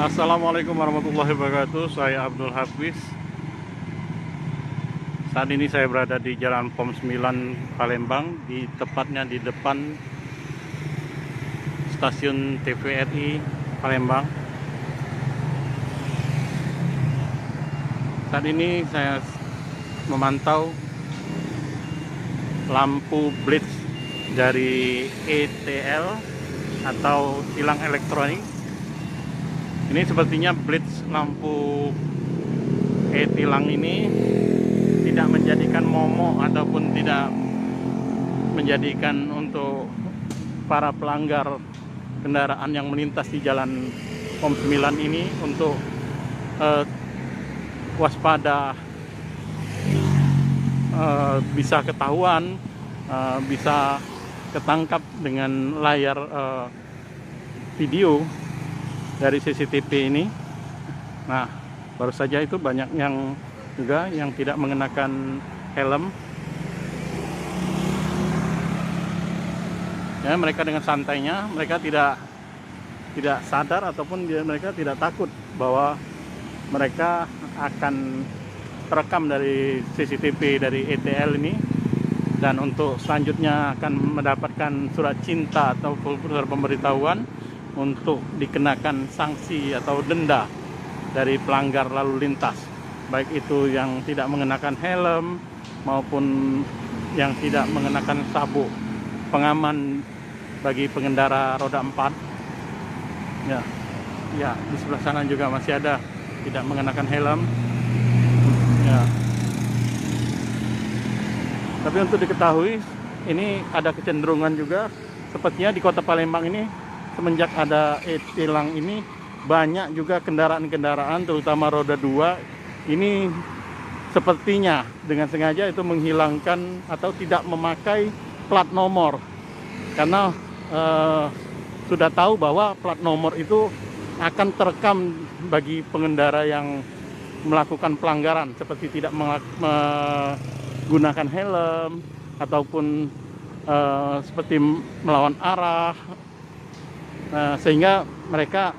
Assalamualaikum warahmatullahi wabarakatuh. Saya Abdul Hafiz. Saat ini saya berada di Jalan POM 9 Palembang, tepatnya di depan stasiun TVRI Palembang. Saat ini saya memantau lampu blitz dari ETL atau tilang elektronik. Ini sepertinya blitz lampu e-tilang ini tidak menjadikan momok ataupun tidak menjadikan untuk para pelanggar kendaraan yang melintas di jalan POM 9 ini untuk waspada, bisa ketahuan, bisa ketangkap dengan layar video dari CCTV ini. Nah, baru saja itu banyak yang juga yang tidak mengenakan helm. Ya, mereka dengan santainya, mereka tidak sadar ataupun mereka tidak takut bahwa mereka akan terekam dari CCTV dari ETL ini, dan untuk selanjutnya akan mendapatkan surat cinta atau surat pemberitahuan untuk dikenakan sanksi atau denda dari pelanggar lalu lintas, baik itu yang tidak mengenakan helm maupun yang tidak mengenakan sabuk pengaman bagi pengendara roda 4. Ya, di sebelah sana juga masih ada tidak mengenakan helm. Ya. Tapi untuk diketahui, ini ada kecenderungan juga, sepertinya di Kota Palembang ini semenjak ada e-tilang ini banyak juga kendaraan-kendaraan terutama roda 2 ini sepertinya dengan sengaja itu menghilangkan atau tidak memakai plat nomor, karena sudah tahu bahwa plat nomor itu akan terekam bagi pengendara yang melakukan pelanggaran seperti tidak menggunakan helm ataupun seperti melawan arah. Sehingga mereka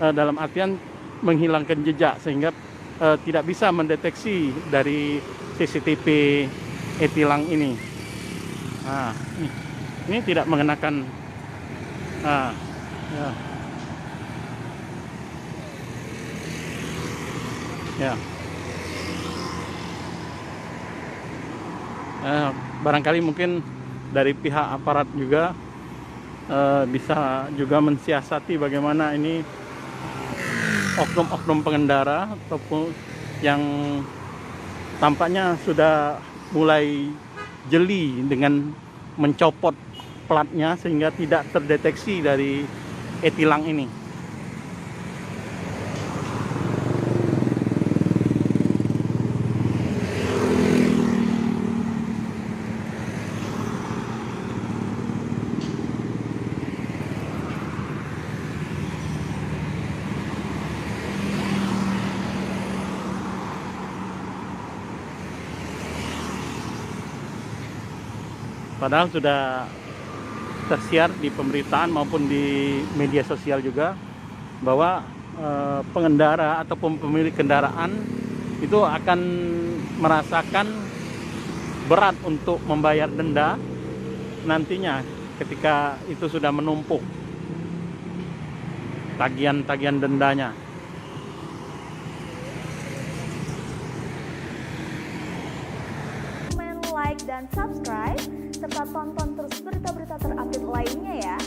dalam artian menghilangkan jejak, sehingga tidak bisa mendeteksi dari CCTV e-tilang ini. Nah, ini tidak mengenakan. Ya. Ya. Barangkali mungkin dari pihak aparat juga bisa juga mensiasati bagaimana ini oknum-oknum pengendara ataupun yang tampaknya sudah mulai jeli dengan mencopot platnya sehingga tidak terdeteksi dari e-tilang ini. Padahal sudah tersiar di pemberitaan maupun di media sosial juga bahwa pengendara ataupun pemilik kendaraan itu akan merasakan berat untuk membayar denda nantinya ketika itu sudah menumpuk tagihan-tagihan dendanya. Like dan subscribe, serta tonton terus berita-berita terupdate lainnya ya.